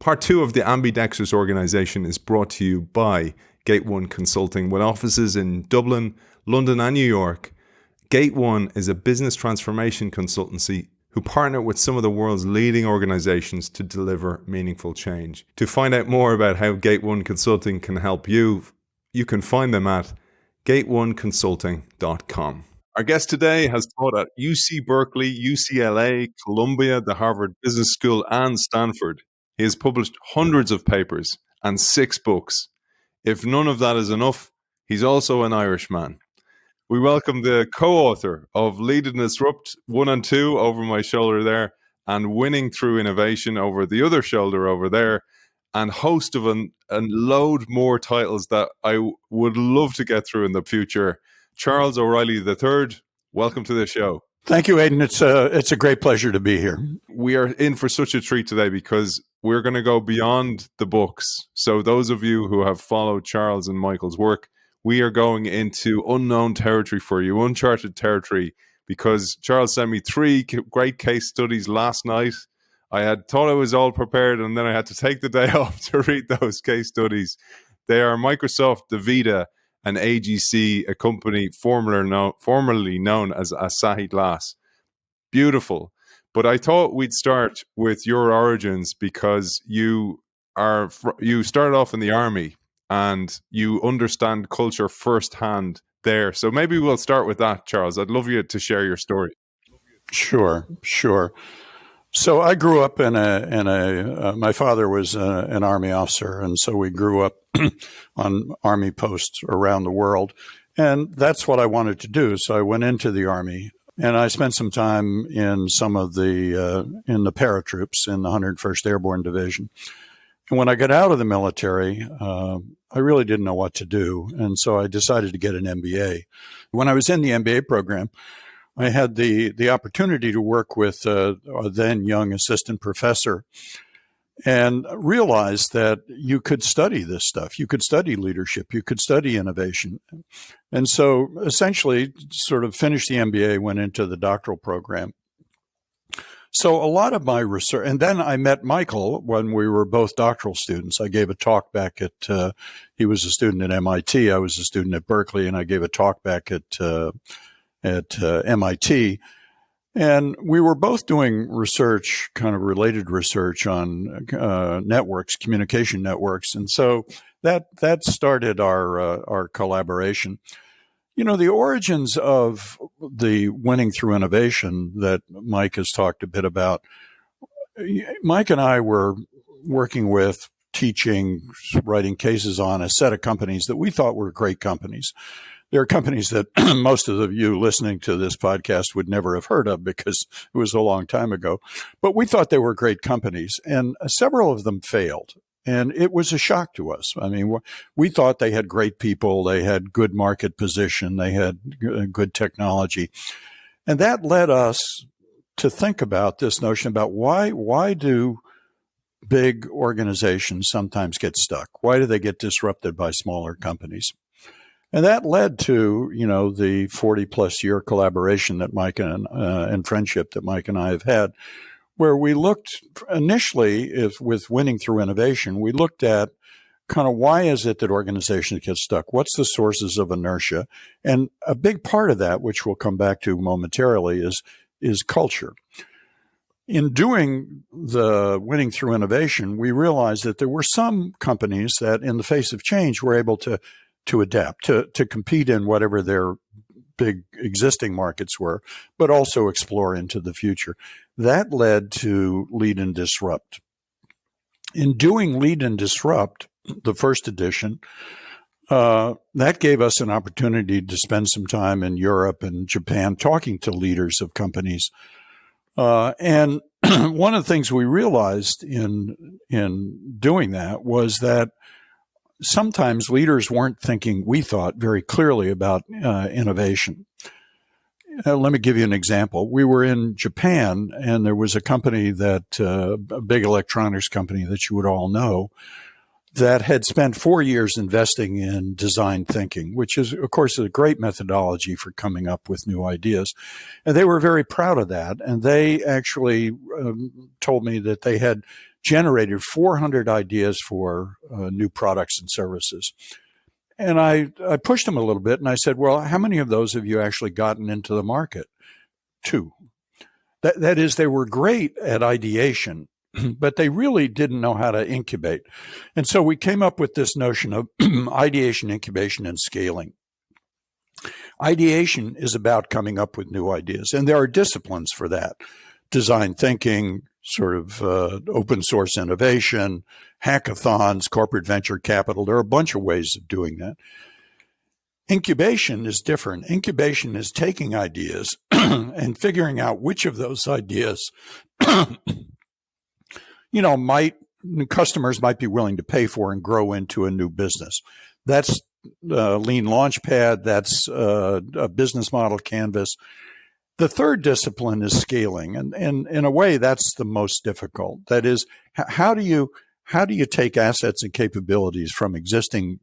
Part 2 of the Ambidextrous Organisation is brought to you by Gate 1 Consulting, with offices in Dublin, London and New York. Gate 1 is a business transformation consultancy who partner with some of the world's leading organisations to deliver meaningful change. To find out more about how Gate 1 Consulting can help you, you can find them at gate1consulting.com. Our guest today has taught at UC Berkeley, UCLA, Columbia, the Harvard Business School and Stanford. He has published hundreds of papers and 6 books. If none of that is enough, he's also an Irishman. We welcome the co-author of Lead and Disrupt 1 and 2 over my shoulder there, and Winning Through Innovation over the other shoulder over there, and host of a load more titles that I would love to get through in the future. Charles O'Reilly III, welcome to the show. Thank you, Aidan. It's a great pleasure to be here. We are in for such a treat today because we're going to go beyond the books. So those of you who have followed Charles and Michael's work, we are going into unknown territory for you, uncharted territory, because Charles sent me 3 great case studies last night. I had thought I was all prepared, and then I had to take the day off to read those case studies. They are Microsoft, DaVita, and AGC, a company formerly known as Asahi Glass. Beautiful. But I thought we'd start with your origins, because you started off in the army and you understand culture firsthand there. So maybe we'll start with that, Charles. I'd love you to share your story. Sure. So I grew up my father was an Army officer, and so we grew up on Army posts around the world. And that's what I wanted to do. So I went into the Army, and I spent some time in some of in the paratroops in the 101st Airborne Division. And when I got out of the military, I really didn't know what to do. And so I decided to get an MBA. When I was in the MBA program, I had the opportunity to work with a then young assistant professor, and realized that you could study this stuff. You could study leadership. You could study innovation. And so essentially sort of finished the MBA, went into the doctoral program. So a lot of my research, and then I met Michael when we were both doctoral students. I gave a talk back at, he was a student at MIT. I was a student at Berkeley, and I gave a talk back at MIT. And we were both doing research, kind of related research on networks, communication networks. And so that started our collaboration. You know, the origins of the Winning Through Innovation that Mike has talked a bit about, Mike and I were working with, teaching, writing cases on a set of companies that we thought were great companies. There are companies that most of you listening to this podcast would never have heard of because it was a long time ago. But we thought they were great companies, and several of them failed. And it was a shock to us. I mean, we thought they had great people, they had good market position, they had good technology. And that led us to think about this notion about why do big organizations sometimes get stuck? Why do they get disrupted by smaller companies? And that led to, you know, the 40-plus year collaboration that Mike and friendship that Mike and I have had, where we looked initially, with Winning Through Innovation, we looked at kind of why is it that organizations get stuck? What's the sources of inertia? And a big part of that, which we'll come back to momentarily, is culture. In doing the Winning Through Innovation, we realized that there were some companies that, in the face of change, were able to adapt, to compete in whatever their big existing markets were, but also explore into the future. That led to Lead and Disrupt. In doing Lead and Disrupt, the first edition, that gave us an opportunity to spend some time in Europe and Japan talking to leaders of companies. And one of the things we realized in doing that was that sometimes leaders weren't thinking, we thought, very clearly about innovation. Let me give you an example. We were in Japan, and there was a company a big electronics company that you would all know, that had spent 4 years investing in design thinking, which is, of course, a great methodology for coming up with new ideas. And they were very proud of that. And they actually told me that they had generated 400 ideas for new products and services. And I pushed them a little bit, and I said, well, how many of those have you actually gotten into the market? 2. That is, they were great at ideation, but they really didn't know how to incubate. And so we came up with this notion of ideation, incubation, and scaling. Ideation is about coming up with new ideas, and there are disciplines for that. Design thinking, sort of open source innovation, hackathons, corporate venture capital. There are a bunch of ways of doing that. Incubation is different. Incubation is taking ideas and figuring out which of those ideas, customers might be willing to pay for and grow into a new business. That's Lean Launchpad. That's a business model canvas. The third discipline is scaling, and in a way, that's the most difficult. That is, how do you take assets and capabilities from existing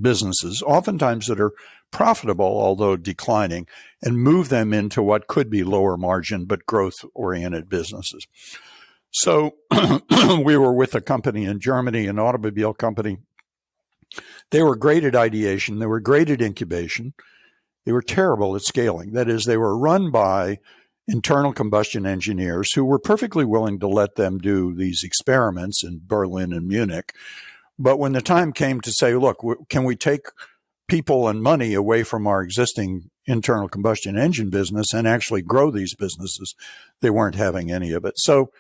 businesses, oftentimes that are profitable, although declining, and move them into what could be lower margin but growth-oriented businesses. So we were with a company in Germany, an automobile company. They were great at ideation. They were great at incubation. They were terrible at scaling. That is, they were run by internal combustion engineers who were perfectly willing to let them do these experiments in Berlin and Munich. But when the time came to say, look, can we take people and money away from our existing internal combustion engine business and actually grow these businesses, they weren't having any of it. So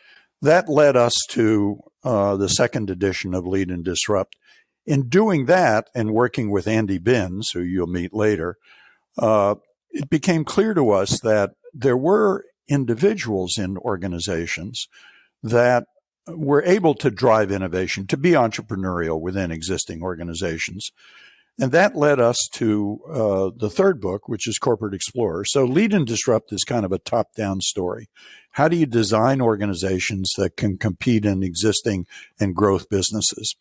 that led us to the second edition of Lead and Disrupt. In doing that and working with Andy Binns, who you'll meet later, it became clear to us that there were individuals in organizations that were able to drive innovation, to be entrepreneurial within existing organizations. And that led us to the third book, which is Corporate Explorer. So Lead and Disrupt is kind of a top-down story. How do you design organizations that can compete in existing and growth businesses?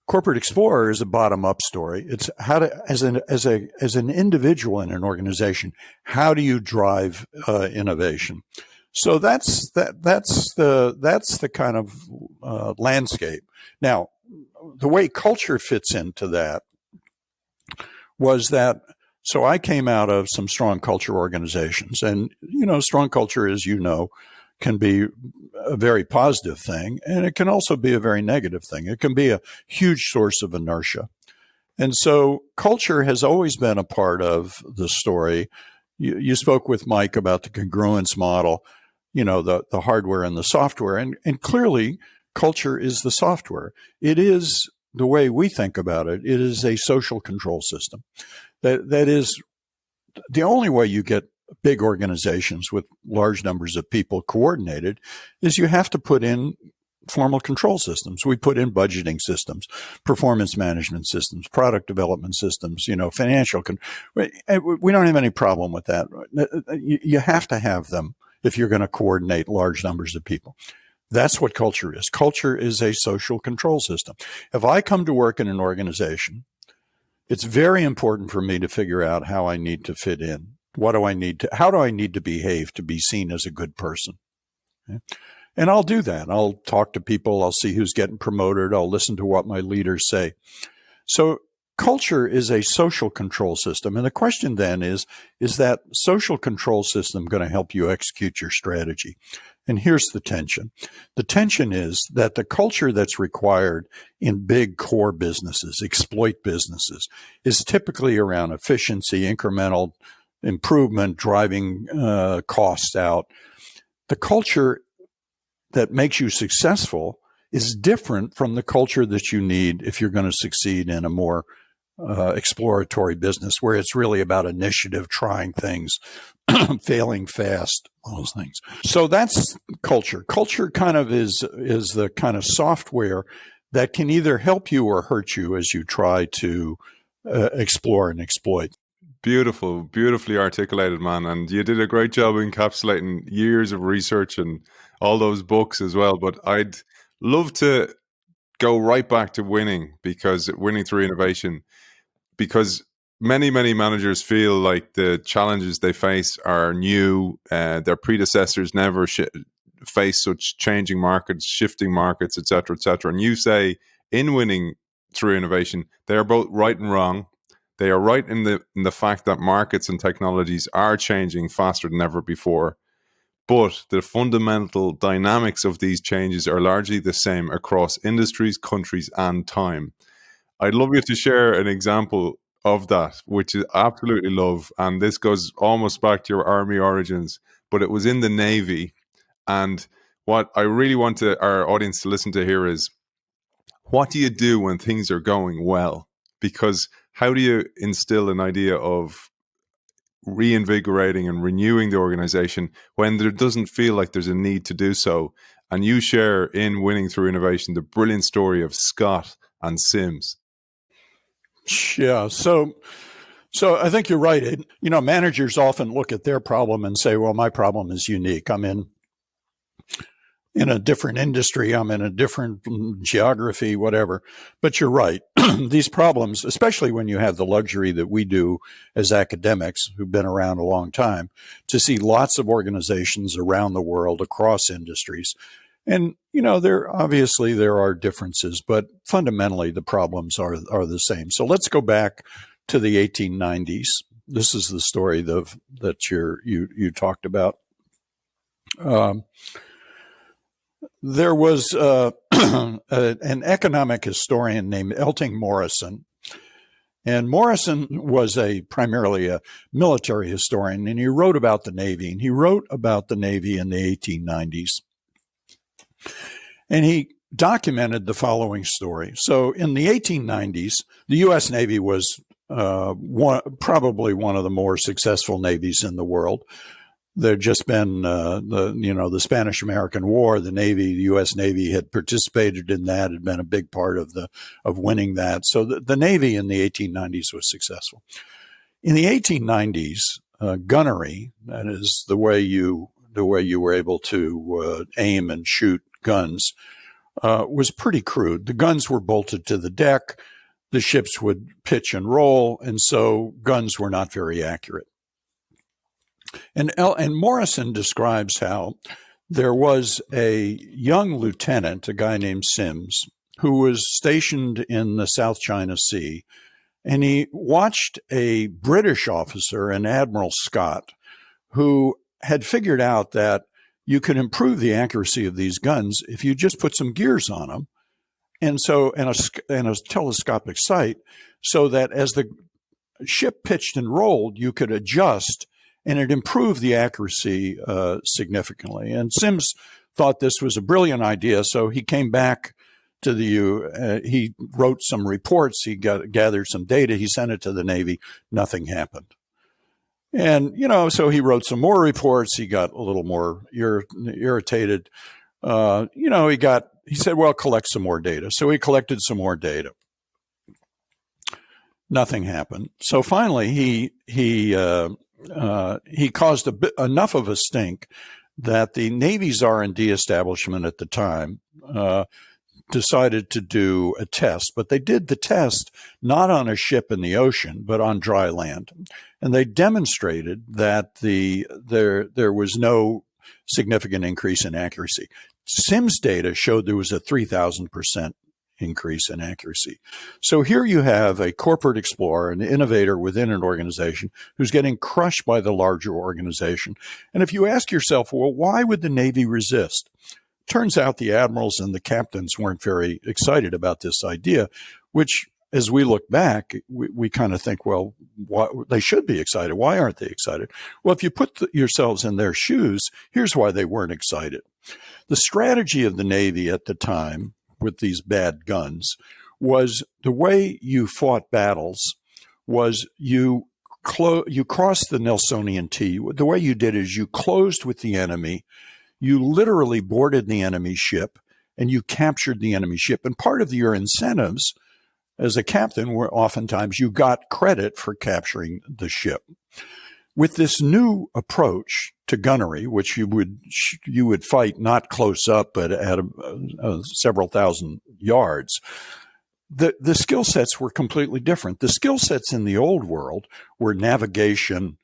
Corporate Explorer is a bottom-up story. It's how to, as an individual in an organization, how do you drive innovation? So that's the kind of landscape. Now, the way culture fits into that was that. So I came out of some strong culture organizations, and strong culture, as you know, can be a very positive thing, and it can also be a very negative thing. It can be a huge source of inertia. And so culture has always been a part of the story. You spoke with Mike about the congruence model, the hardware and the software, and clearly culture is the software. It is the way we think about it. It is a social control system. That is the only way you get big organizations with large numbers of people coordinated is you have to put in formal control systems. We put in budgeting systems, performance management systems, product development systems, financial. We don't have any problem with that. You have to have them if you're going to coordinate large numbers of people. That's what culture is. Culture is a social control system. If I come to work in an organization, it's very important for me to figure out how I need to fit in. How do I need to behave to be seen as a good person? Okay? And I'll do that. I'll talk to people. I'll see who's getting promoted. I'll listen to what my leaders say. So culture is a social control system. And the question then is that social control system going to help you execute your strategy? And here's the tension. The tension is that the culture that's required in big core businesses, exploit businesses, is typically around efficiency, incremental improvement, driving costs out. The culture that makes you successful is different from the culture that you need if you're going to succeed in a more exploratory business where it's really about initiative, trying things, failing fast, all those things. So that's culture. Culture kind of is the kind of software that can either help you or hurt you as you try to explore and exploit. Beautiful, beautifully articulated, man. And you did a great job encapsulating years of research and all those books as well. But I'd love to go right back to winning through innovation, because many managers feel like the challenges they face are new. Their predecessors never face such changing markets, shifting markets, etc., etc. And you say in winning through innovation, they are both right and wrong. They are right in the fact that markets and technologies are changing faster than ever before, but the fundamental dynamics of these changes are largely the same across industries, countries, and time. I'd love you to share an example of that, which I absolutely love. And this goes almost back to your army origins, but it was in the Navy. And what I really want our audience to listen to here is, what do you do when things are going well? Because how do you instill an idea of reinvigorating and renewing the organization when there doesn't feel like there's a need to do so? And you share in Winning Through Innovation the brilliant story of Scott and Sims. Yeah. So I think you're right. Managers often look at their problem and say, well, my problem is unique. I'm in a different industry. I'm in a different geography, whatever. But you're right. These problems, especially when you have the luxury that we do as academics who've been around a long time, to see lots of organizations around the world across industries. And, there are differences, but fundamentally the problems are the same. So let's go back to the 1890s. This is the story that you talked about. There was an economic historian named Elting Morrison. And Morrison was primarily a military historian, and he wrote about the Navy. And he wrote about the Navy in the 1890s. And he documented the following story. So in the 1890s, the U.S. Navy was probably one of the more successful navies in the world. There'd just been the Spanish-American War. The U.S. Navy had participated in that, had been a big part of winning that. So the Navy in the 1890s was successful. In the 1890s, gunnery, that is the way you were able to aim and shoot guns, was pretty crude. The guns were bolted to the deck. The ships would pitch and roll, and so guns were not very accurate. And Morrison describes how there was a young lieutenant, a guy named Sims, who was stationed in the South China Sea, and he watched a British officer, an Admiral Scott, who had figured out that you could improve the accuracy of these guns if you just put some gears on them, and a telescopic sight, so that as the ship pitched and rolled, you could adjust, and it improved the accuracy significantly. And Sims thought this was a brilliant idea, so he came back to he wrote some reports, he gathered some data, he sent it to the Navy, nothing happened. And, so he wrote some more reports, he got a little more irritated. He said, well, collect some more data. So he collected some more data. Nothing happened. So finally, he caused enough of a stink that the Navy's R&D establishment at the time decided to do a test. But they did the test not on a ship in the ocean, but on dry land. And they demonstrated that there was no significant increase in accuracy. Sims data showed there was a 3,000% increase in accuracy. So here you have a corporate explorer, an innovator within an organization who's getting crushed by the larger organization. And if you ask yourself, well, why would the Navy resist? Turns out the admirals and the captains weren't very excited about this idea, which, as we look back, we kind of think, well, they should be excited. Why aren't they excited? Well, if you put yourselves in their shoes, here's why they weren't excited. The strategy of the Navy at the time with these bad guns was the way you fought battles was you crossed the Nelsonian T. The way you did is you closed with the enemy. You literally boarded the enemy ship and you captured the enemy ship. And part of your incentives as a captain were oftentimes you got credit for capturing the ship. With this new approach to gunnery, which you would fight not close up, but at several thousand yards, the skill sets were completely different. The skill sets in the old world were navigation,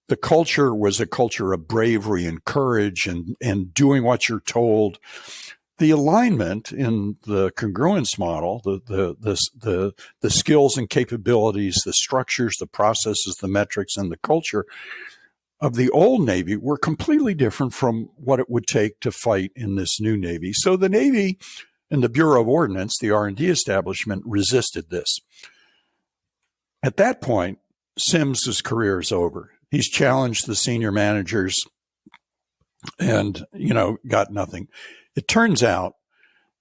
The culture was a culture of bravery and courage and doing what you're told. The alignment in the congruence model, the skills and capabilities, the structures, the processes, the metrics, and the culture of the old Navy were completely different from what it would take to fight in this new Navy. So the Navy and the Bureau of Ordnance, the R&D establishment, resisted this. At that point, Sims' career is over. He's challenged the senior managers and, got nothing. It turns out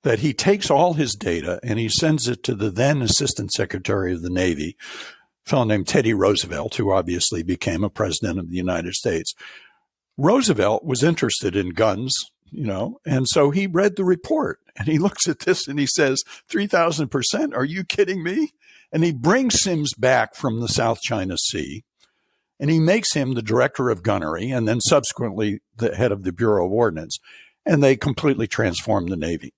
that he takes all his data and he sends it to the then Assistant Secretary of the Navy, a fellow named Teddy Roosevelt, who obviously became a president of the United States. Roosevelt was interested in guns, and so he read the report and he looks at this and he says, 3,000%, are you kidding me? And he brings Sims back from the South China Sea and he makes him the director of gunnery and then subsequently the head of the Bureau of Ordnance. And they completely transformed the Navy.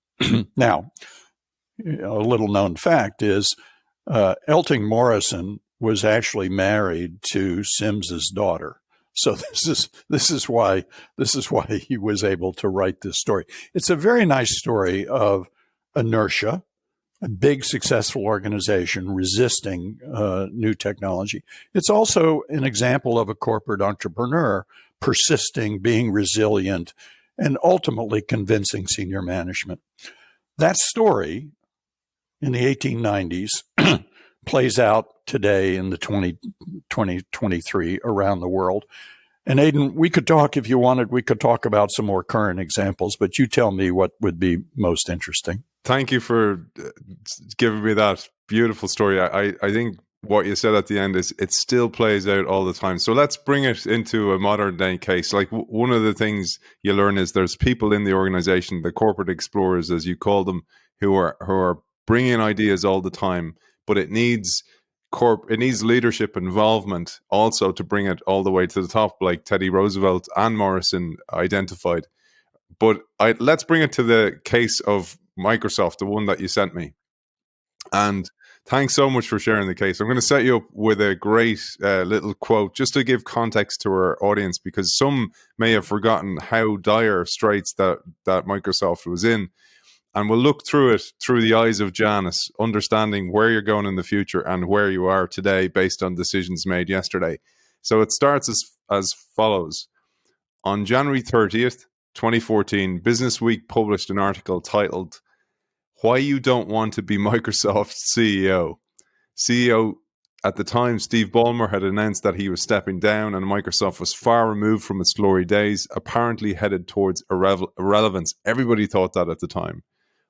Now, a little known fact is Elting Morrison was actually married to Sims's daughter. So this is why he was able to write this story. It's a very nice story of inertia, a big successful organization resisting new technology. It's also an example of a corporate entrepreneur persisting, being resilient, and ultimately convincing senior management. That story in the 1890s plays out today in the 2023 around the world. And Aidan, we could talk, if you wanted, we could talk about some more current examples, but you tell me what would be most interesting. Thank you for giving me that beautiful story. I think what you said at the end is it still plays out all the time. So let's bring it into a modern day case. Like one of the things you learn is there's people in the organization, the corporate explorers, as you call them, who are bringing ideas all the time, but it needs leadership involvement also to bring it all the way to the top, like Teddy Roosevelt and Morrison identified. But let's bring it to the case of Microsoft, the one that you sent me. And thanks so much for sharing the case. I'm going to set you up with a great little quote just to give context to our audience, because some may have forgotten how dire straits that Microsoft was in. And we'll look through it through the eyes of Janice, understanding where you're going in the future and where you are today based on decisions made yesterday. So it starts as follows. On January 30th, 2014, Business Week published an article titled, "Why You Don't Want to Be Microsoft's CEO." CEO at the time, Steve Ballmer, had announced that he was stepping down and Microsoft was far removed from its glory days, apparently headed towards irrelevance. Everybody thought that at the time.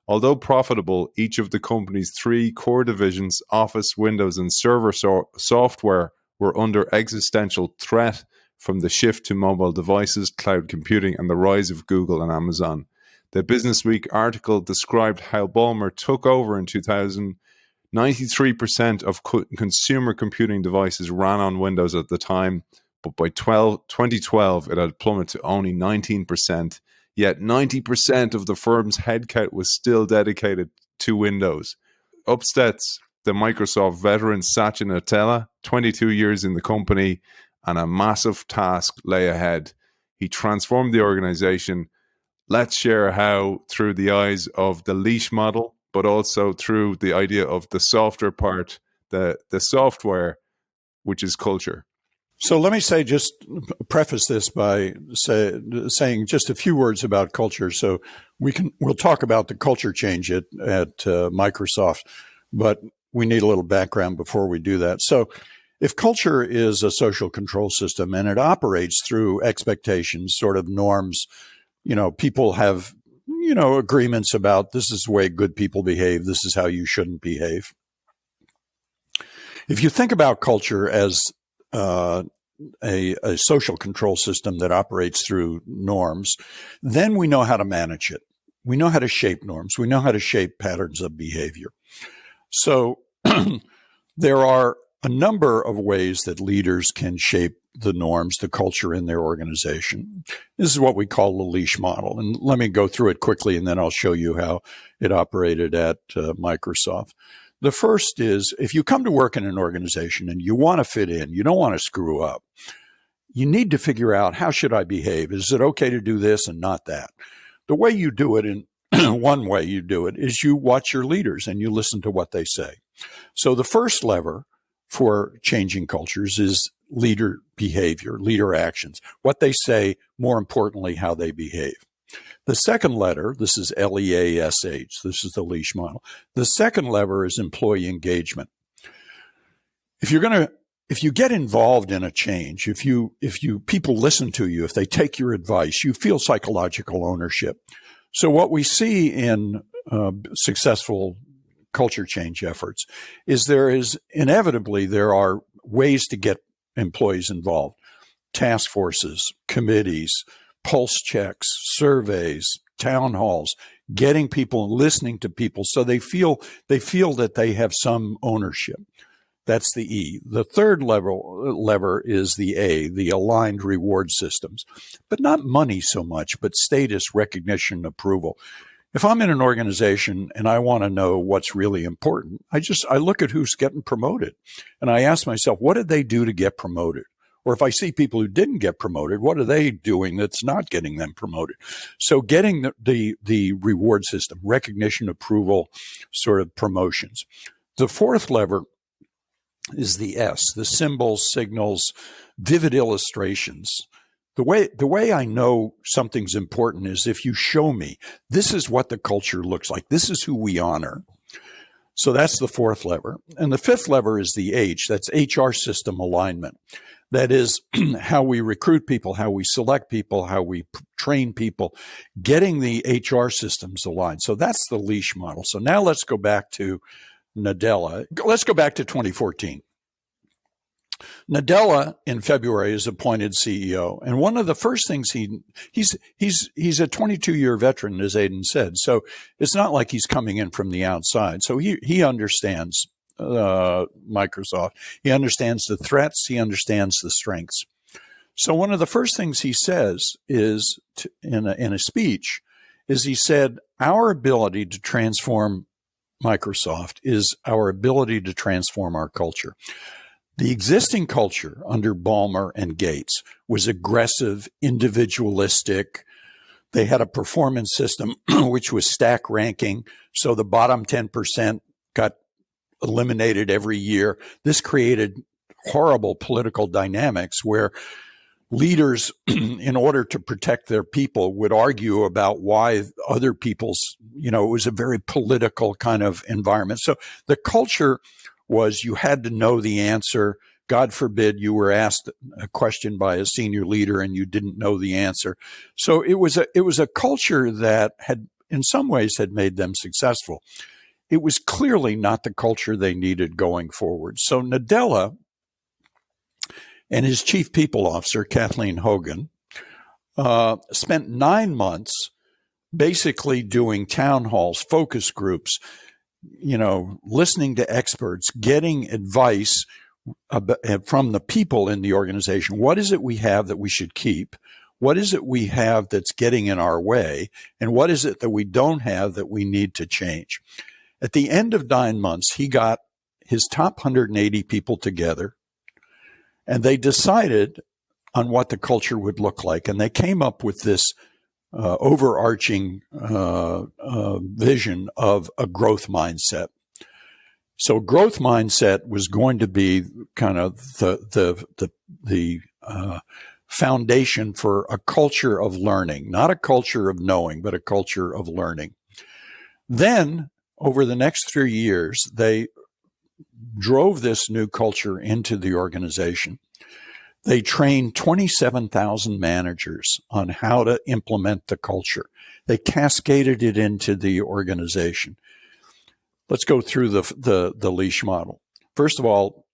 Although profitable, each of the company's three core divisions, Office, Windows, and server software, were under existential threat from the shift to mobile devices, cloud computing, and the rise of Google and Amazon. The Business Week article described how Ballmer took over in 2000. 93% of consumer computing devices ran on Windows at the time, but by 2012, it had plummeted to only 19%. Yet 90% of the firm's headcount was still dedicated to Windows. Upsets the Microsoft veteran Satya Nadella, 22 years in the company, and a massive task lay ahead. He transformed the organization. Let's share how, through the eyes of the L.E.A.S.H model, but also through the idea of the software part, the software, which is culture. So let me just preface this by saying just a few words about culture. So we'll talk about the culture change at Microsoft, but we need a little background before we do that. So if culture is a social control system and it operates through expectations, sort of norms, people have, agreements about this is the way good people behave, this is how you shouldn't behave. If you think about culture as a social control system that operates through norms, then we know how to manage it. We know how to shape norms. We know how to shape patterns of behavior. So there are a number of ways that leaders can shape the norms, the culture in their organization. This is what we call the L.E.A.S.H model. And let me go through it quickly, and then I'll show you how it operated at Microsoft. The first is, if you come to work in an organization and you want to fit in, you don't want to screw up, you need to figure out, how should I behave? Is it okay to do this and not that? The way you do it, in one way you do it, is you watch your leaders and you listen to what they say. So the first lever for changing cultures is leader behavior, leader actions, what they say, more importantly, how they behave. The second lever, this is L.E.A.S.H, this is the L.E.A.S.H model. The second lever is employee engagement. If you get involved in a change, if people listen to you, if they take your advice, you feel psychological ownership. So what we see in successful culture change efforts is there are ways to get employees involved. Task forces, committees, pulse checks, surveys, town halls, getting people, listening to people so they feel that they have some ownership. That's the E. The third lever is the A, the aligned reward systems, but not money so much, but status, recognition, approval. If I'm in an organization and I want to know what's really important, I look at who's getting promoted and I ask myself, what did they do to get promoted? Or if I see people who didn't get promoted, what are they doing that's not getting them promoted? So getting the reward system, recognition, approval, sort of promotions. The fourth lever is the S, the symbols, signals, vivid illustrations. The way I know something's important is if you show me, this is what the culture looks like. This is who we honor. So that's the fourth lever. And the fifth lever is the H, that's HR system alignment. That is how we recruit people, how we select people, how we train people, getting the HR systems aligned. So that's the L.E.A.S.H model. So now let's go back to Nadella. Let's go back to 2014. Nadella in February is appointed CEO, and one of the first things he's a 22-year veteran, as Aidan said. So it's not like he's coming in from the outside. So he understands Microsoft. He understands the threats. He understands the strengths. So one of the first things he says is in a speech is he said, our ability to transform Microsoft is our ability to transform our culture. The existing culture under Ballmer and Gates was aggressive, individualistic. They had a performance system which was stack ranking. So the bottom 10% got eliminated every year. This created horrible political dynamics where leaders, in order to protect their people, would argue about why other people's, it was a very political kind of environment. So the culture was you had to know the answer. God forbid you were asked a question by a senior leader and you didn't know the answer. So it was a culture that had, in some ways, had made them successful. It was clearly not the culture they needed going forward. So Nadella and his chief people officer, Kathleen Hogan, spent 9 months basically doing town halls, focus groups, listening to experts, getting advice from the people in the organization. What is it we have that we should keep? What is it we have that's getting in our way? And what is it that we don't have that we need to change? At the end of 9 months, he got his top 180 people together, and they decided on what the culture would look like. And they came up with this overarching vision of a growth mindset. So growth mindset was going to be kind of the foundation for a culture of learning, not a culture of knowing, but a culture of learning. Then over the next 3 years, they drove this new culture into the organization. They trained 27,000 managers on how to implement the culture. They cascaded it into the organization. Let's go through the L.E.A.S.H model. First of all,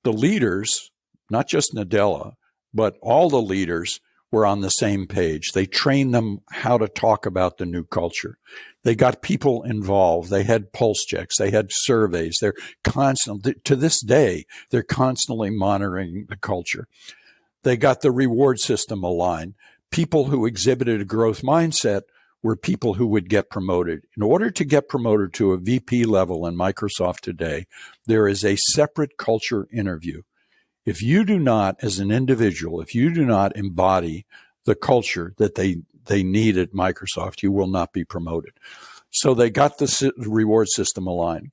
the leaders, not just Nadella, but all the leaders were on the same page. They trained them how to talk about the new culture. They got people involved. They had pulse checks. They had surveys. They're constantly, to this day, they're constantly monitoring the culture. They got the reward system aligned. People who exhibited a growth mindset were people who would get promoted. In order to get promoted to a VP level in Microsoft today, there is a separate culture interview. If you do not, as an individual, if you do not embody the culture that they need at Microsoft, you will not be promoted. So they got the reward system aligned.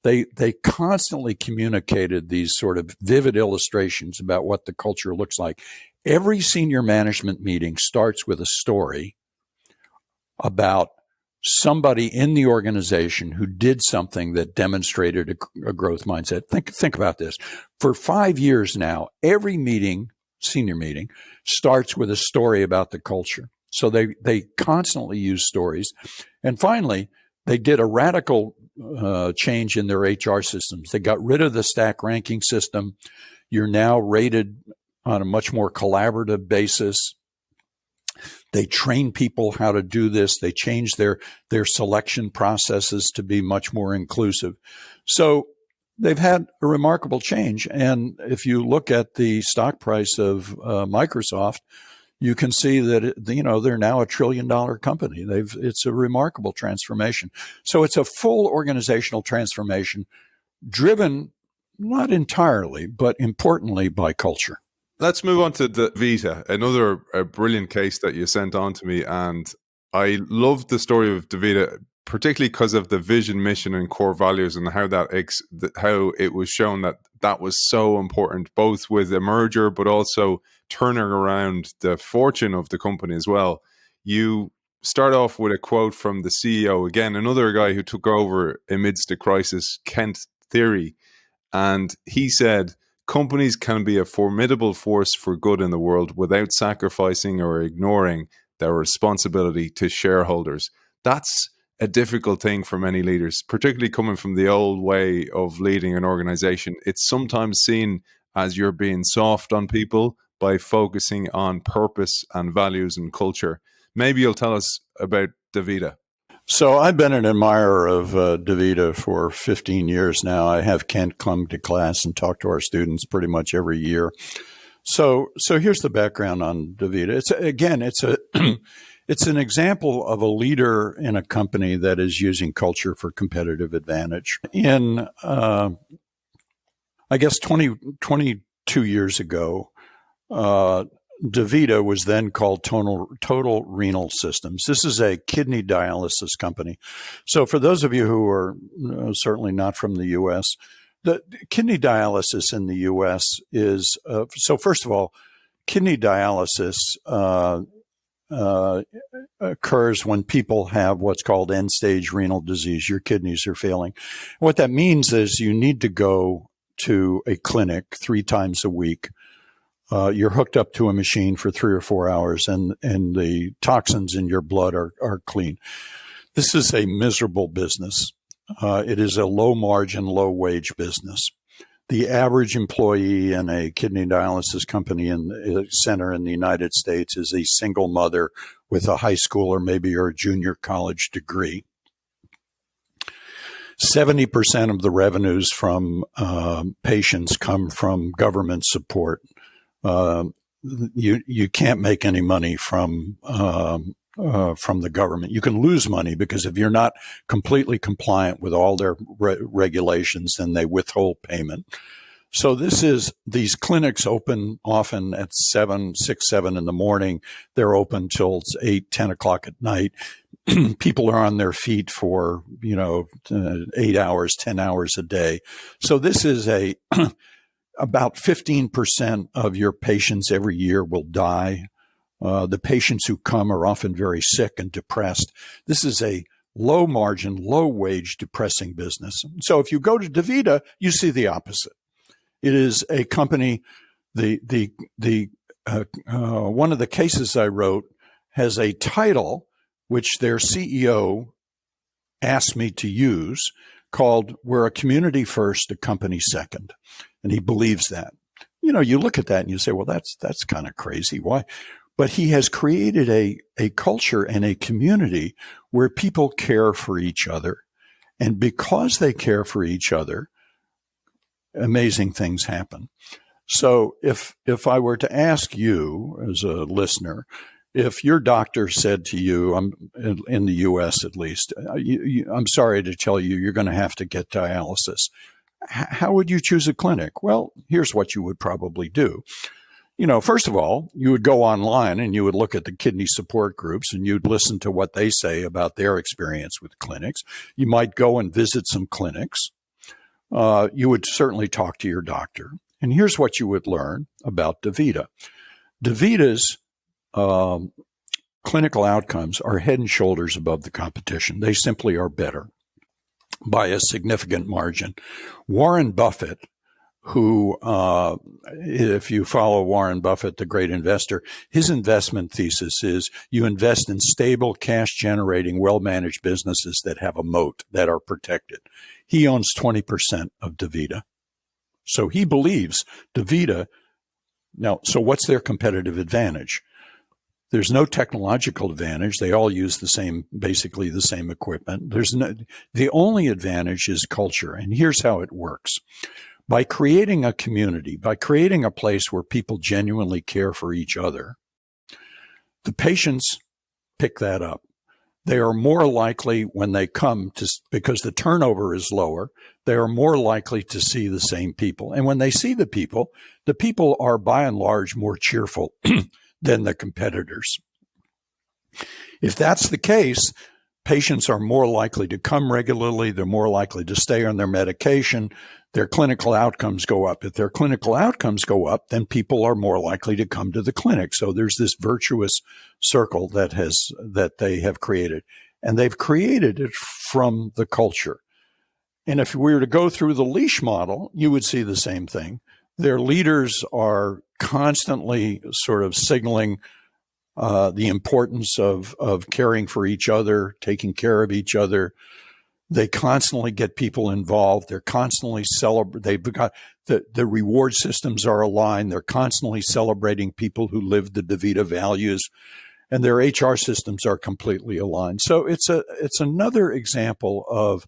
They constantly communicated these sort of vivid illustrations about what the culture looks like. Every senior management meeting starts with a story about somebody in the organization who did something that demonstrated a growth mindset. Think about this. For 5 years now, every meeting, senior meeting, starts with a story about the culture. So they constantly use stories. And finally, they did a radical change in their HR systems. They got rid of the stack ranking system. You're now rated on a much more collaborative basis. They train people how to do this. They change their selection processes to be much more inclusive. So they've had a remarkable change. And if you look at the stock price of Microsoft, you can see that they're now $1 trillion company. It's a remarkable transformation. So it's a full organizational transformation driven not entirely, but importantly by culture. Let's move on to DaVita, another brilliant case that you sent on to me. And I loved the story of DaVita, particularly because of the vision, mission, and core values, and how how it was shown that was so important, both with a merger, but also turning around the fortune of the company as well. You start off with a quote from the CEO, again, another guy who took over amidst the crisis, Kent Theory. And he said, companies can be a formidable force for good in the world without sacrificing or ignoring their responsibility to shareholders. That's a difficult thing for many leaders, particularly coming from the old way of leading an organization. It's sometimes seen as you're being soft on people by focusing on purpose and values and culture. Maybe you'll tell us about DaVita. So I've been an admirer of DaVita for 15 years now. I have Kent come to class and talk to our students pretty much every year. So here's the background on DaVita. It's an example of a leader in a company that is using culture for competitive advantage. In, I guess, 22 years ago, DaVita was then called Total Renal Systems. This is a kidney dialysis company. So for those of you who are certainly not from the U.S., the kidney dialysis in the U.S. is, so first of all, kidney dialysis occurs when people have what's called end-stage renal disease. Your kidneys are failing. What that means is you need to go to a clinic 3 times a week. You're hooked up to a machine for 3 or 4 hours, and the toxins in your blood are clean. This is a miserable business. It is a low margin, low wage business. The average employee in a kidney dialysis company center in the United States is a single mother with a high school or maybe a junior college degree. 70% of the revenues from patients come from government support. You can't make any money from the government. You can lose money because if you're not completely compliant with all their regulations, then they withhold payment. So these clinics open often at 6, 7 in the morning. They're open till 8, 10 o'clock at night. People are on their feet for, 8 hours, 10 hours a day. So this is about 15% of your patients every year will die. The patients who come are often very sick and depressed. This is a low margin, low wage, depressing business. So if you go to DaVita, you see the opposite. It is a company. One of the cases I wrote has a title which their CEO asked me to use called "We're a community first, a company second." And he believes that. You look at that and you say, well, that's kind of crazy. Why? But he has created a culture and a community where people care for each other. And because they care for each other, amazing things happen. So if I were to ask you as a listener, if your doctor said to you, in the U.S. at least, I'm sorry to tell you, you're going to have to get dialysis. How would you choose a clinic? Well, here's what you would probably do. First of all, you would go online and you would look at the kidney support groups and you'd listen to what they say about their experience with clinics. You might go and visit some clinics. You would certainly talk to your doctor. And here's what you would learn about DaVita. DaVita's clinical outcomes are head and shoulders above the competition. They simply are better by a significant margin. Warren Buffett, who, if you follow Warren Buffett, the great investor, his investment thesis is you invest in stable, cash-generating, well-managed businesses that have a moat, that are protected. He owns 20% of DaVita. So he believes DaVita. Now, so what's their competitive advantage? There's no technological advantage. They all use basically the same equipment. The only advantage is culture. And here's how it works. By creating a community, by creating a place where people genuinely care for each other, the patients pick that up. They are more likely when they come because the turnover is lower, they are more likely to see the same people. And when they see the people are by and large more cheerful than the competitors. If that's the case, patients are more likely to come regularly. They're more likely to stay on their medication. Their clinical outcomes go up. If their clinical outcomes go up, then people are more likely to come to the clinic. So there's this virtuous circle that they have created. And they've created it from the culture. And if we were to go through the L.E.A.H model, you would see the same thing. Their leaders are constantly sort of signaling the importance of caring for each other, taking care of each other. They constantly get people involved. They're constantly They've got the reward systems are aligned. They're constantly celebrating people who live the DaVita values, and their HR systems are completely aligned. So it's another example of,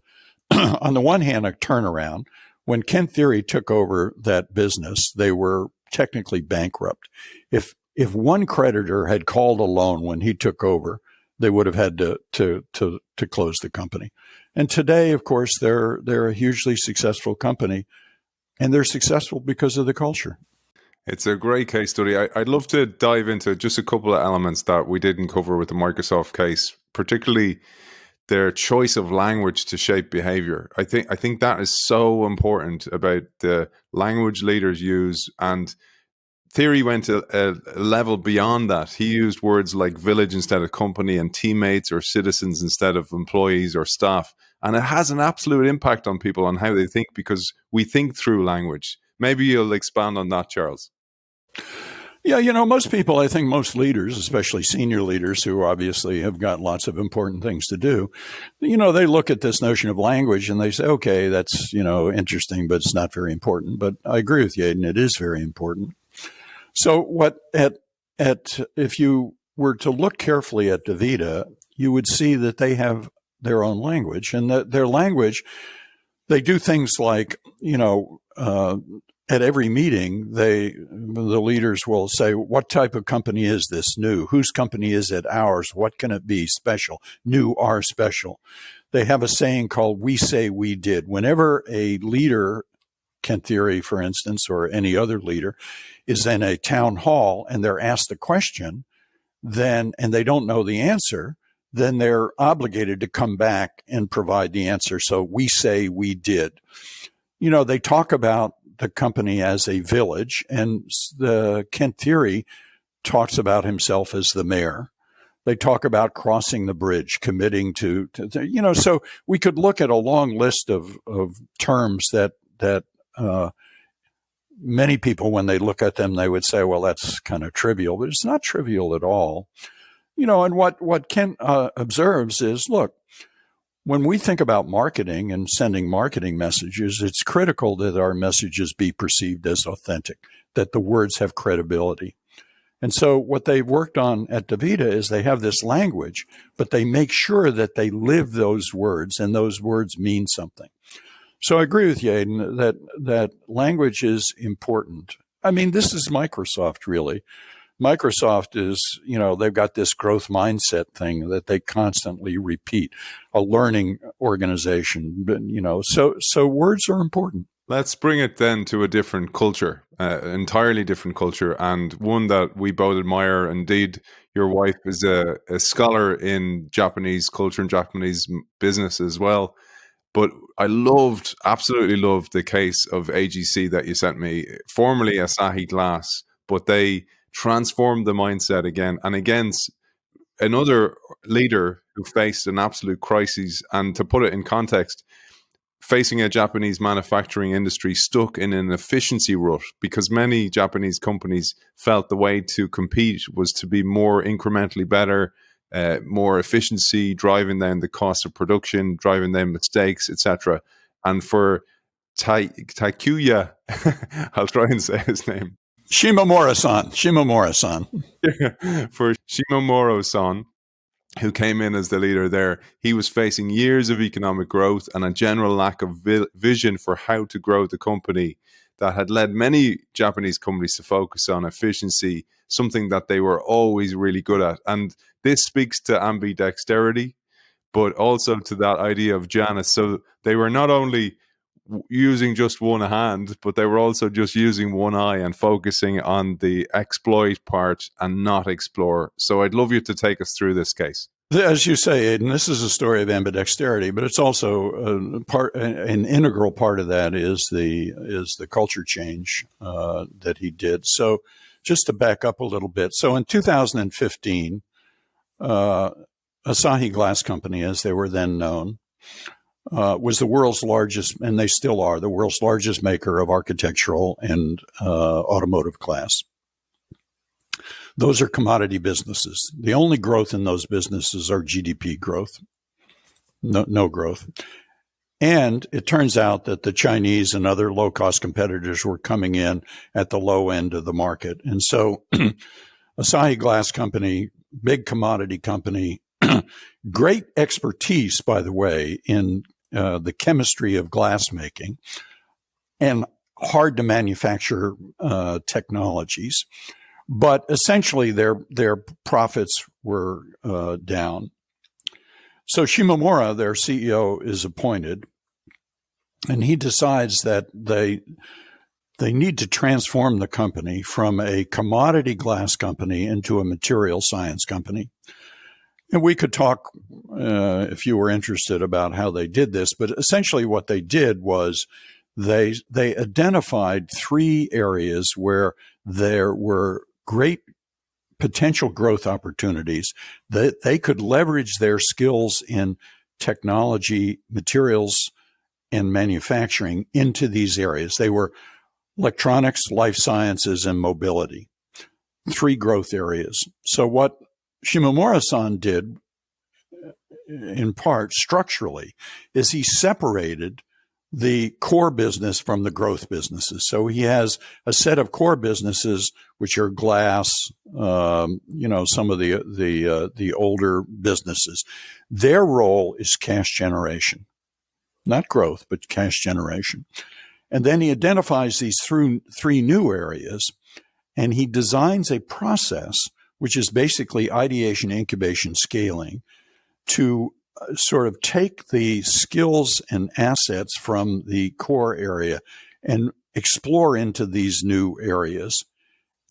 on the one hand, a turnaround. When Ken Thiry took over that business, they were technically bankrupt. If one creditor had called a loan when he took over, they would have had to close the company. And today, of course, they're a hugely successful company, and they're successful because of the culture. It's a great case study. I'd love to dive into just a couple of elements that we didn't cover with the Microsoft case, particularly their choice of language to shape behavior. I think that is so important about the language leaders use, and Thiry went a level beyond that. He used words like village instead of company, and teammates or citizens instead of employees or staff. And it has an absolute impact on people, on how they think, because we think through language. Maybe you'll expand on that, Charles. Yeah, most people, I think most leaders, especially senior leaders who obviously have got lots of important things to do, they look at this notion of language and they say, okay, that's, interesting, but it's not very important. But I agree with you, Aidan, it is very important. So if you were to look carefully at DaVita, you would see that they have their own language, and that their language, they do things like, at every meeting, the leaders will say, what type of company is this? New. Whose company is it? Ours. What can it be? Special. New are special. They have a saying called, we say we did. Whenever a leader, Ken Thiry, for instance, or any other leader, is in a town hall and they're asked a question, and they don't know the answer, then they're obligated to come back and provide the answer. So we say we did. They talk about the company as a village, and the Ken Thiry talks about himself as the mayor. They talk about crossing the bridge, committing to so we could look at a long list of terms that many people, when they look at them, they would say, well, that's kind of trivial, but it's not trivial at all. And what Ken observes is, look, when we think about marketing and sending marketing messages, it's critical that our messages be perceived as authentic, that the words have credibility. And so what they've worked on at DaVita is they have this language, but they make sure that they live those words, and those words mean something. So I agree with you, Aidan, that language is important. I mean, this is Microsoft, really. Microsoft is, they've got this growth mindset thing that they constantly repeat, a learning organization, but, so words are important. Let's bring it then to a different culture, entirely different culture, and one that we both admire. Indeed, your wife is a scholar in Japanese culture and Japanese business as well. But I absolutely loved the case of AGC that you sent me, formerly Asahi Glass, but they transformed the mindset again and against another leader who faced an absolute crisis. And to put it in context, facing a Japanese manufacturing industry stuck in an efficiency rut because many Japanese companies felt the way to compete was to be more incrementally better, more efficiency, driving down the cost of production, driving down mistakes, etc. And for Taikuya, I'll try and say his name. Shimomura-san. For Shimomura-san, who came in as the leader there, he was facing years of economic growth and a general lack of vision for how to grow the company that had led many Japanese companies to focus on efficiency, something that they were always really good at. And this speaks to ambidexterity, but also to that idea of Janus. So they were not only using just one hand, but they were also just using one eye and focusing on the exploit part and not explore. So I'd love you to take us through this case. As you say, Aidan, this is a story of ambidexterity, but it's also an integral part of that is the culture change that he did. So just to back up a little bit. So in 2015, Asahi Glass Company, as they were then known, was the world's largest, and they still are, the world's largest maker of architectural and automotive glass. Those are commodity businesses. The only growth in those businesses are GDP growth, no growth. And it turns out that the Chinese and other low-cost competitors were coming in at the low end of the market. And so Asahi Glass Company, big commodity company, great expertise, by the way, in the chemistry of glass making and hard to manufacture technologies. But essentially, their profits were down. So Shimomura, their CEO, is appointed, and he decides that they need to transform the company from a commodity glass company into a material science company. And we could talk, if you were interested, about how they did this. But essentially what they did was they identified three areas where there were great potential growth opportunities that they could leverage their skills in technology, materials, and manufacturing into these areas. They were electronics, life sciences, and mobility, three growth areas. So what Shimomura-san did, in part structurally, is he separated the core business from the growth businesses. So he has a set of core businesses, which are glass, some of the older businesses. Their role is cash generation, not growth, but cash generation. And then he identifies these three new areas, and he designs a process, which is basically ideation, incubation, scaling, to sort of take the skills and assets from the core area and explore into these new areas.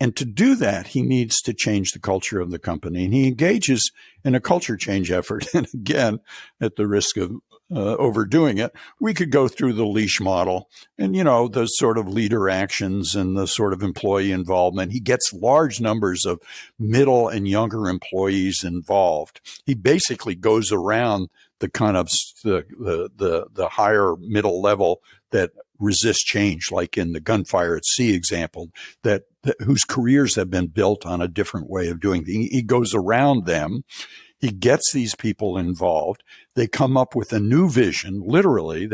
And to do that, he needs to change the culture of the company. And he engages in a culture change effort. And again, at the risk of overdoing it, we could go through the L.E.A.S.H model and, the sort of leader actions and the sort of employee involvement. He gets large numbers of middle and younger employees involved. He basically goes around the kind of the higher middle level that resist change, like in the Gunfire at Sea example, that whose careers have been built on a different way of doing things. He goes around them. He gets these people involved. They come up with a new vision. Literally,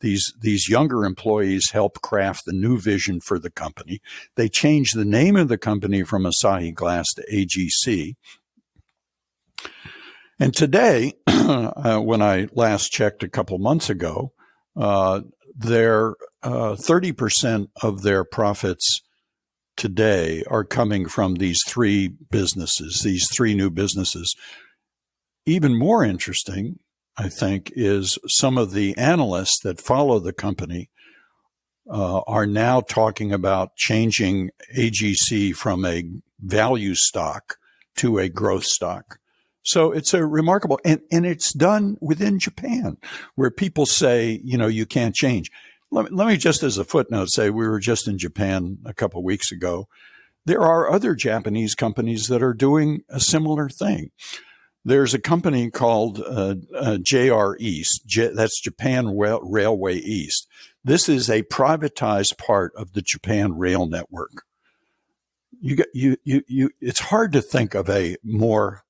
these younger employees help craft the new vision for the company. They change the name of the company from Asahi Glass to AGC. And today, when I last checked a couple months ago, their 30% of their profits today are coming from these three businesses, these three new businesses. Even more interesting, I think, is some of the analysts that follow the company are now talking about changing AGC from a value stock to a growth stock. So it's a remarkable, and it's done within Japan, where people say, you can't change. Let me just as a footnote say we were just in Japan a couple of weeks ago. There are other Japanese companies that are doing a similar thing. There's a company called JR East. That's Japan Railway East. This is a privatized part of the Japan Rail Network. It's hard to think of a more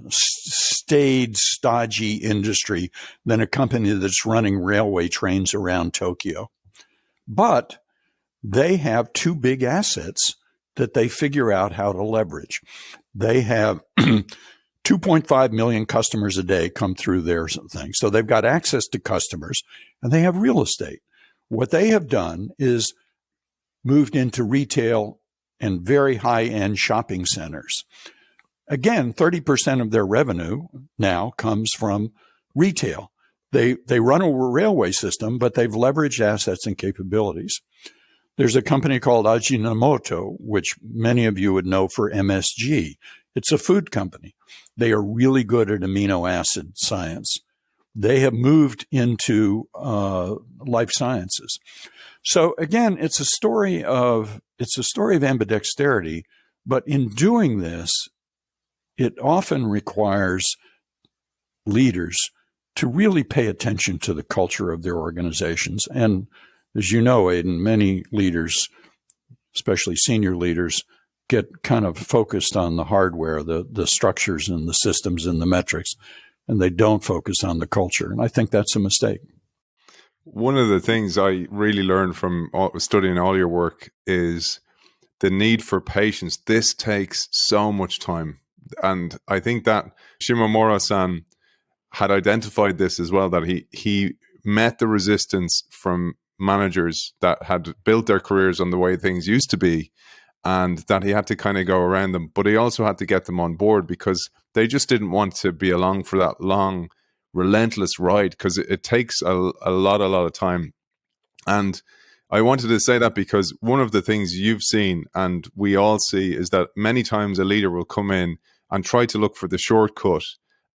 staid, stodgy industry than a company that's running railway trains around Tokyo. But they have two big assets that they figure out how to leverage. They have 2.5 million customers a day come through their thing. So they've got access to customers and they have real estate. What they have done is moved into retail and very high-end shopping centers. Again, 30% of their revenue now comes from retail. They run a railway system, but they've leveraged assets and capabilities. There's a company called Ajinomoto, which many of you would know for MSG. It's a food company. They are really good at amino acid science. They have moved into life sciences. So again, it's a story of ambidexterity, but in doing this, it often requires leaders to really pay attention to the culture of their organizations. And as you know, Aidan, many leaders, especially senior leaders, get kind of focused on the hardware, the structures and the systems and the metrics, and they don't focus on the culture. And I think that's a mistake. One of the things I really learned from studying all your work is the need for patience. This takes so much time. And I think that Shimomura-san had identified this as well, that he met the resistance from managers that had built their careers on the way things used to be, and that he had to kind of go around them. But he also had to get them on board because they just didn't want to be along for that long, relentless ride, because it takes a lot of time. And I wanted to say that because one of the things you've seen and we all see is that many times a leader will come in and try to look for the shortcut.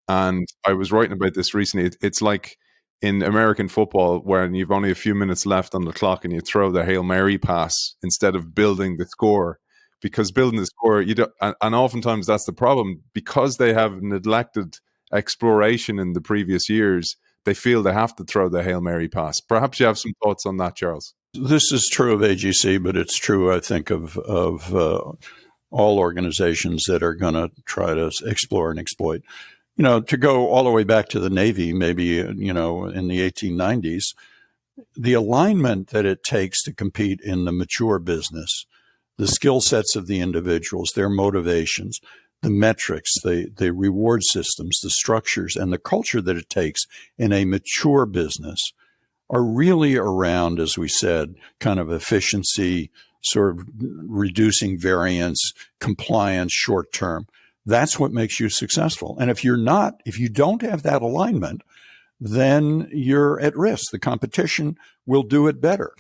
And I was writing about this recently. It's like in American football, where you've only a few minutes left on the clock and you throw the Hail Mary pass instead of building the score, because building the score, you don't, and oftentimes that's the problem, because they have neglected exploration in the previous years. They feel they have to throw the Hail Mary pass. Perhaps you have some thoughts on that, Charles. This is true of AGC, but it's true, I think, of all organizations that are going to try to explore and exploit. To go all the way back to the Navy, maybe, in the 1890s, the alignment that it takes to compete in the mature business, the skill sets of the individuals, their motivations, the metrics, the reward systems, the structures, and the culture that it takes in a mature business are really around, as we said, kind of efficiency, sort of reducing variance, compliance, short term. That's what makes you successful. And if you don't have that alignment, then you're at risk. The competition will do it better.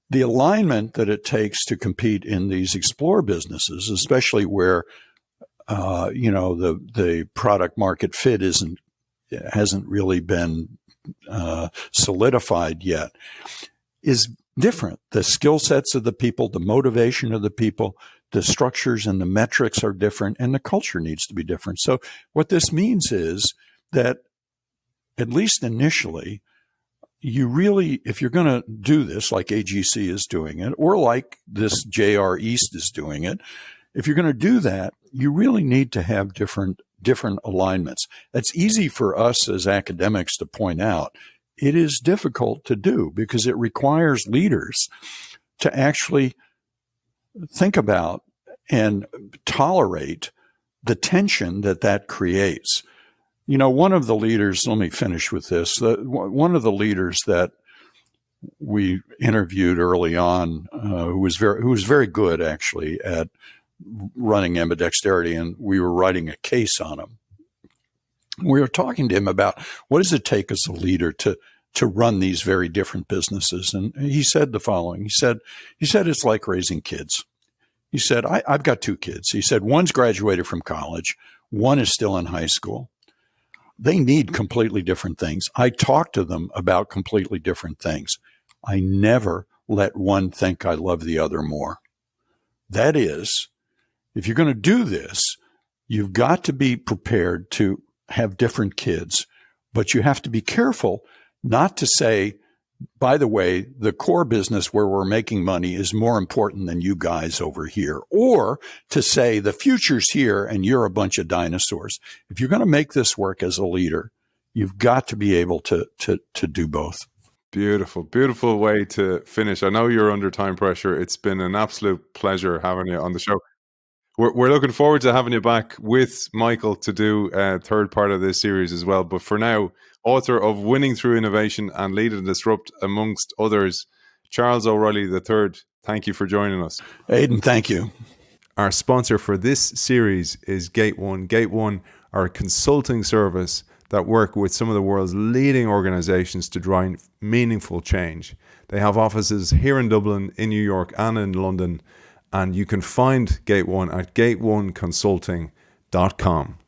The alignment that it takes to compete in these explore businesses, especially where the product market fit hasn't really been solidified yet, is different. The skill sets of the people, the motivation of the people, the structures and the metrics are different, and the culture needs to be different. So what this means is that, at least initially, you really, if you're going to do this like AGC is doing it, or like this JR East is doing it, if you're going to do that, you really need to have different alignments. That's easy for us as academics to point out. It is difficult to do because it requires leaders to actually think about and tolerate the tension that creates. One of the leaders, let me finish with this. One of the leaders that we interviewed early on, who was very good actually at running ambidexterity, and we were writing a case on him. We were talking to him about what does it take as a leader to to run these very different businesses. And he said the following. He said, it's like raising kids. He said, I've got 2 kids. He said, one's graduated from college. One is still in high school. They need completely different things. I talk to them about completely different things. I never let one think I love the other more. That is, if you're going to do this, you've got to be prepared to have different kids, but you have to be careful not to say, by the way, the core business where we're making money is more important than you guys over here, or to say the future's here and you're a bunch of dinosaurs. If you're going to make this work as a leader, you've got to be able to do both. Beautiful, beautiful way to finish. I know you're under time pressure. It's been an absolute pleasure having you on the show. We're looking forward to having you back with Michael to do a third part of this series as well. But for now, author of Winning Through Innovation and Lead and Disrupt, amongst others, Charles O'Reilly III, thank you for joining us. Aidan, thank you. Our sponsor for this series is Gate One. Gate One are a consulting service that work with some of the world's leading organizations to drive meaningful change. They have offices here in Dublin, in New York, and in London. And you can find Gate One at gateoneconsulting.com.